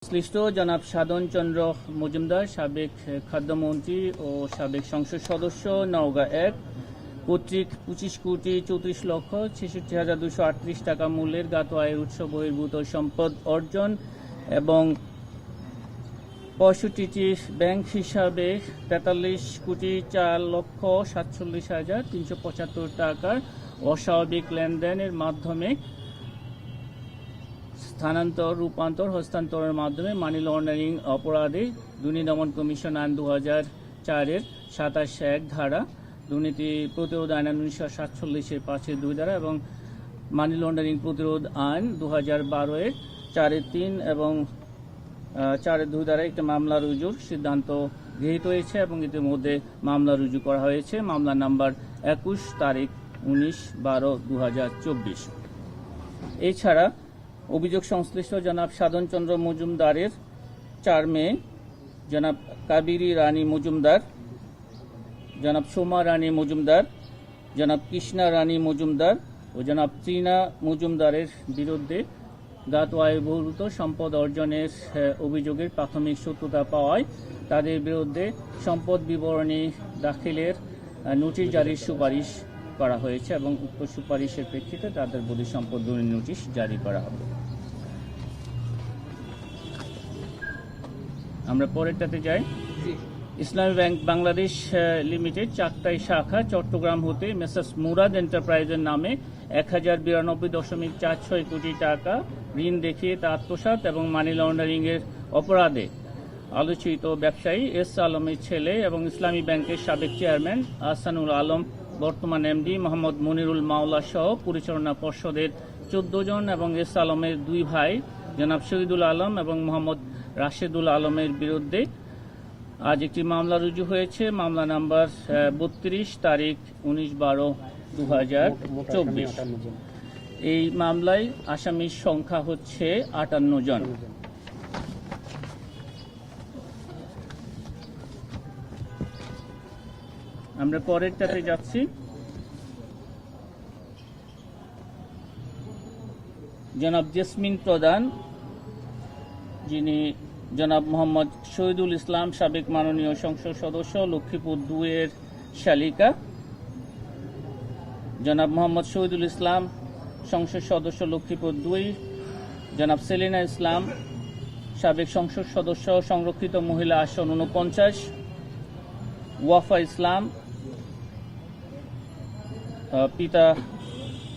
সংশ্লিষ্ট জনাব সাধন চন্দ্র মজুমদার, সাবেক খাদ্যমন্ত্রী ও সাবেক সংসদ সদস্য, নওগাঁ ১ কর্তৃক 25,64,66,238 টাকা মূল্যের জ্ঞাত আয়ের উৎস বহির্ভূত সম্পদ অর্জন এবং 65টি ব্যাংক হিসাবে 43,04,47,375 টাকার অস্বাভাবিক লেনদেনের মাধ্যমে রূপান্তর হস্তান্তরের মাধ্যমে মানি লন্ডারিং অপরাধে দুর্নীতি দমন কমিশন আইন 2004-এর 27(1) ধারা, দুর্নীতি প্রতিরোধ আইন 1947-এর 5(2) ধারা এবং মানি লন্ডারিং প্রতিরোধ আইন 2012-এর 4(3) এবং 4(2) দ্বারা একটি মামলা রুজুর সিদ্ধান্ত গৃহীত হয়েছে এবং ইতিমধ্যে মামলা রুজু করা হয়েছে। মামলা নাম্বার 21 তারিখ 19/12/2024। এছাড়া অভিযোগ সংশ্লিষ্ট জনাব সাধন চন্দ্র মজুমদারের 4 মেয়ে, জনাব কাবেরী রানী মজুমদার, জনাব সোমা রানী মজুমদার, জনাব কৃষ্ণা রানী মজুমদার ও জনাব ত্রিনা মজুমদারের বিরুদ্ধে জ্ঞাত আয় বহির্ভূত সম্পদ অর্জনের অভিযোগের প্রাথমিক সত্যতা পাওয়ায় তাদের বিরুদ্ধে সম্পদ বিবরণী দাখিলের নোটিশ জারির সুপারিশ করা হয়েছে এবং উক্ত সুপারিশের প্রেক্ষিতে তাদের বধূ সম্পদ দুর্নীতি নোটিশ জারি করা হবে। আমরা পরেরটাতে যাই। ইসলামী ব্যাংক বাংলাদেশ লিমিটেড চাকতাই শাখা চট্টগ্রাম হতে মেসার্স মুরাদ এন্টারপ্রাইজের নামে 1092.46 কোটি টাকা ঋণ দেখিয়ে তা আত্মসাৎ এবং মানি লন্ডারিং এর অপরাধে আলোচিত ব্যবসায়ী এস আলমের ছেলে এবং ইসলামী ব্যাংকের সাবেক চেয়ারম্যান আহসানুল আলম, বর্তমান এমডি মোহাম্মদ মনিরুল মাওলা সহ পরিচালনা পর্ষদের 14 জন এবং এস আলমের 2 ভাই জনাব শহীদুল আলম এবং মোহাম্মদ রাশেদুল আলমের বিরুদ্ধে আজ একটি মামলা রুজু হয়েছে। মামলা নাম্বার 32 তারিখ 19/12/2024। এই মামলায় আসামির সংখ্যা হচ্ছে 58 জন। আমরা পরেরটাতে যাচ্ছি। জনাব জেসমিন প্রধান, যিনি জনাব মোহাম্মদ শহীদুল ইসলাম, সাবেক মাননীয় সংসদ সদস্য, লক্ষ্মীপুর 2-এর শালিকা, জনাব মোহাম্মদ শহীদুল ইসলাম, সংসদ সদস্য, লক্ষ্মীপুর 2, জনাব সেলিনা ইসলাম, সাবেক সংসদ সদস্য, সংরক্ষিত মহিলা আসন 49, ওয়াফা ইসলাম, পিতা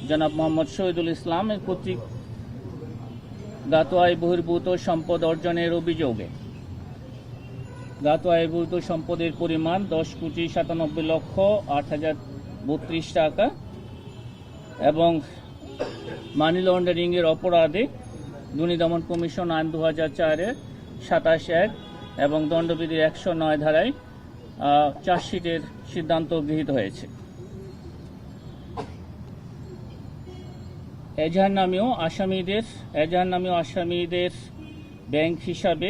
জনাব মোহাম্মদ শহীদুল ইসলাম এর কর্তৃক জ্ঞাত আয় বহির্ভূত সম্পদ অর্জনের অভিযোগে জ্ঞাত আয় বহির্ভূত সম্পদের পরিমাণ 10,97,08,032 টাকা এবং মানি লন্ডারিং এর অপরাধে দুর্নীতি দমন কমিশন আইন 2004-এর 27(1) এবং দণ্ডবিধির 109 ধারায় চার্জশিটের সিদ্ধান্ত গৃহীত হয়েছে। এজাহার নামীয় আসামিদের ব্যাংক হিসাবে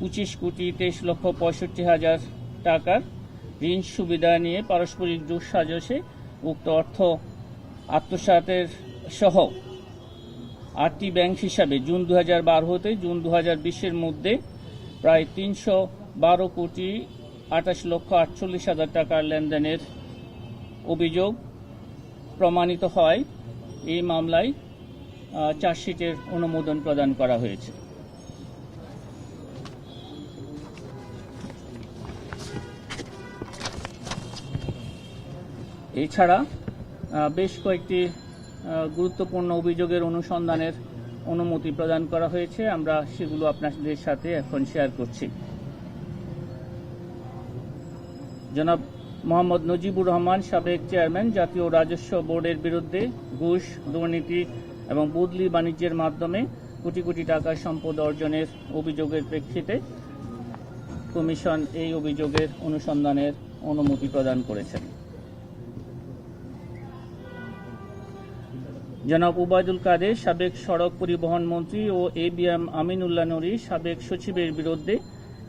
25,23,65,000 টাকার ঋণ সুবিধা নিয়ে পারস্পরিক যোগসাজশে উক্ত অর্থ আত্মসাতের সহ 8টি ব্যাংক হিসাবে জুন 2012 হতে জুন 2020-এর মধ্যে প্রায় 312,28,48,000 টাকার লেনদেনের অভিযোগ প্রমাণিত হয়। এই মামলায় চার্জশিটের অনুমোদন প্রদান করা হয়েছে। এছাড়া বেশ কয়েকটি গুরুত্বপূর্ণ অভিযোগের অনুসন্ধানের অনুমতি প্রদান করা হয়েছে। আমরা সেগুলো আপনাদের সাথে এখন শেয়ার করছি। জনাব মোহাম্মদ নজিবুর রহমান, সাবেক চেয়ারম্যান, জাতীয় রাজস্ব বোর্ডের বিরুদ্ধে ঘুষ, দুর্নীতি এবং বদলি বাণিজ্যের মাধ্যমে কোটি কোটি টাকার সম্পদ অর্জনের অভিযোগের প্রেক্ষিতে কমিশন এই অভিযোগের অনুসন্ধানের অনুমতি প্রদান করেছেন। জনাব উবায়দুল কাদের, সাবেক সড়ক পরিবহন মন্ত্রী ও এবিএম আমিনুল্লাহ নূরী, সাবেক সচিবের বিরুদ্ধে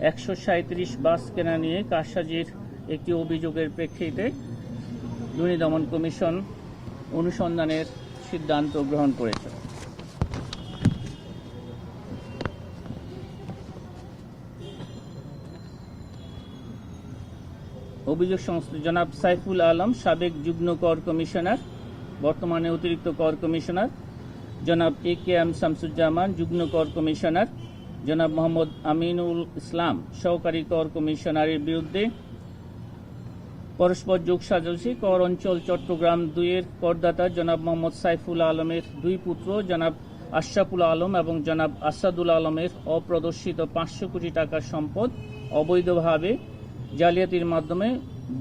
137 বাস কেনা নিয়ে কারসাজির একটি অভিযোগের প্রেক্ষিতে দুর্নীতি দমন কমিশন অনুসন্ধানের সিদ্ধান্ত গ্রহণ করেছে। অভিযোগ সংশ্লিষ্ট জনাব সাইফুল আলম, সাবেক যুগ্ম কর কমিশনার, বর্তমানে অতিরিক্ত কর কমিশনার, জনাব AKM শামসুজ্জামান, যুগ্ম কর কমিশনার, জনাব মোহাম্মদ আমিনুল ইসলাম, সহকারী কর কমিশনারের বিরুদ্ধে পরস্পর যোগসাজশী কর অঞ্চল চট্টগ্রাম 2-এর করদাতা জনাব মোহাম্মদ সাইফুল আলমের 2 পুত্র জনাব আশরাফুল আলম এবং জনাব আসাদুল আলমের অপ্রদর্শিত 500 কোটি টাকার সম্পদ অবৈধভাবে জালিয়াতির মাধ্যমে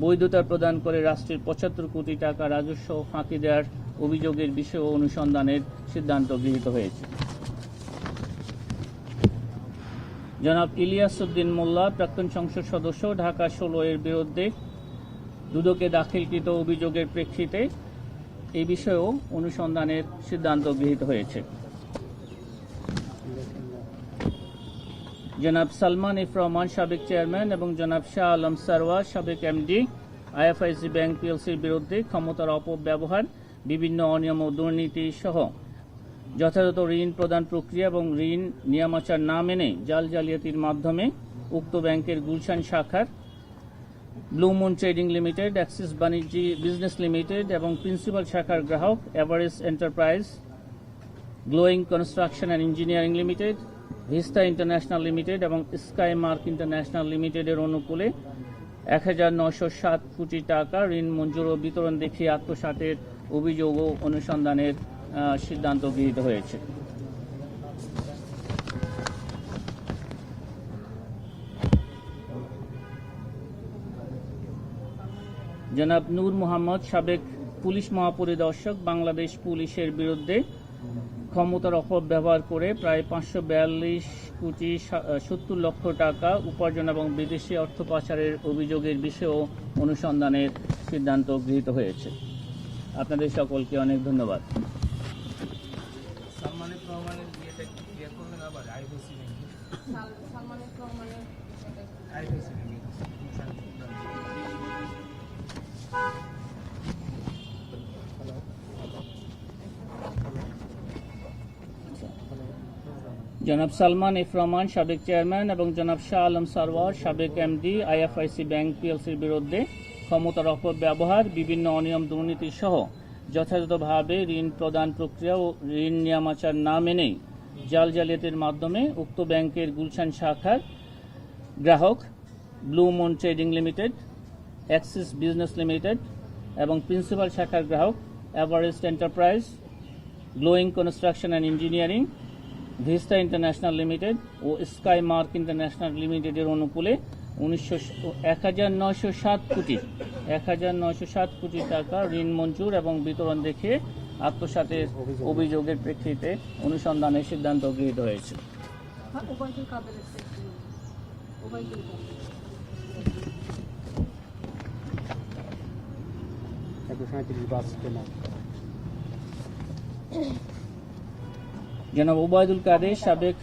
বৈধতা প্রদান করে রাষ্ট্রের 75 কোটি টাকা রাজস্ব ফাঁকি দেওয়ার অভিযোগের বিষয়ে অনুসন্ধানের সিদ্ধান্ত গৃহীত হয়েছে। জনাব ইলিয়াস উদ্দিন মোল্লা, প্রাক্তন সংসদ সদস্য, ঢাকা 16-এর বিরুদ্ধে দুদকে দাখিলকৃত অভিযোগের প্রেক্ষিতে এই বিষয়েও অনুসন্ধানের সিদ্ধান্ত গৃহীত হয়েছে। জনাব সালমান এফ রহমান, সাবেক চেয়ারম্যান, এবং জনাব শাহ আলম সারওয়ার, সাবেক MD, IFIC ব্যাংক PLCর বিরুদ্ধে ক্ষমতার অপব্যবহার, বিভিন্ন অনিয়ম ও দুর্নীতি সহ যথাযথ ঋণ প্রদান প্রক্রিয়া এবং ঋণ নিয়মাচার না মেনে জালিয়াতির মাধ্যমে উক্ত ব্যাংকের গুলশান শাখার blue Moon Trading Limited, Axis বাণিজ্য বিজনেস লিমিটেড এবং প্রিন্সিপাল শাখার গ্রাহক Everest Enterprise, Glowing Construction and engineering limited, vista International limited এবং স্কাই মার্ক ইন্টারন্যাশনাল লিমিটেডের অনুকূলে 1907 কোটি টাকা ঋণ মঞ্জুর ও বিতরণ দেখিয়ে আত্মসাতের অভিযোগ ও অনুসন্ধানের সিদ্ধান্ত গৃহীত হয়েছে। জনাব নূর মোহাম্মদ, সাবেক পুলিশ মহাপরিদর্শক, বাংলাদেশ পুলিশের বিরুদ্ধে ক্ষমতার অপব্যবহার করে প্রায় 542 কোটি 70 লক্ষ টাকা উপার্জন এবং বিদেশি অর্থ পাচারের অভিযোগের বিষয়েও অনুসন্ধানের সিদ্ধান্ত গৃহীত হয়েছে। আপনাদের সকলকে অনেক ধন্যবাদ। জনাব সালমান এফ রহমান, সাবেক চেয়ারম্যান, এবং জনাব শাহ আলম সারওয়ার, সাবেক MD, IFIC ব্যাংক PLCর বিরুদ্ধে ক্ষমতার অপব্যবহার, বিভিন্ন অনিয়ম দুর্নীতি সহ যথাযথভাবে ঋণ প্রদান প্রক্রিয়া ও ঋণ নিয়মাচার না মেনে জালিয়াতির মাধ্যমে উক্ত ব্যাংকের গুলশান শাখার গ্রাহক Blue Moon Trading Limited, Axis Business Limited এবং প্রিন্সিপাল শাখার গ্রাহক Everest Enterprise, Glowing Construction and Engineering, Vista International Limited ও স্কাই মার্ক ইন্টারন্যাশনাল লিমিটেডের অনুকূলে 1907 কোটি টাকা ঋণ মঞ্জুর এবং বিতরণ দেখিয়ে আত্মসাতের অভিযোগের প্রেক্ষিতে অনুসন্ধানের সিদ্ধান্ত গৃহীত হয়েছে। জনাব ওবায়দুল কাদের, সাবেক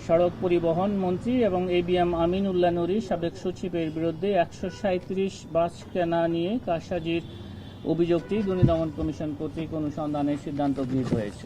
সড়ক পরিবহন মন্ত্রী, এবং ABM আমিনুল্লাহ নুরী, সাবেক সচিবের বিরুদ্ধে 137 বাস কেনা নিয়ে কারসাজির অভিযোগটি দুর্নীতি দমন কমিশন কর্তৃক অনুসন্ধানের সিদ্ধান্ত গৃহীত হয়েছে।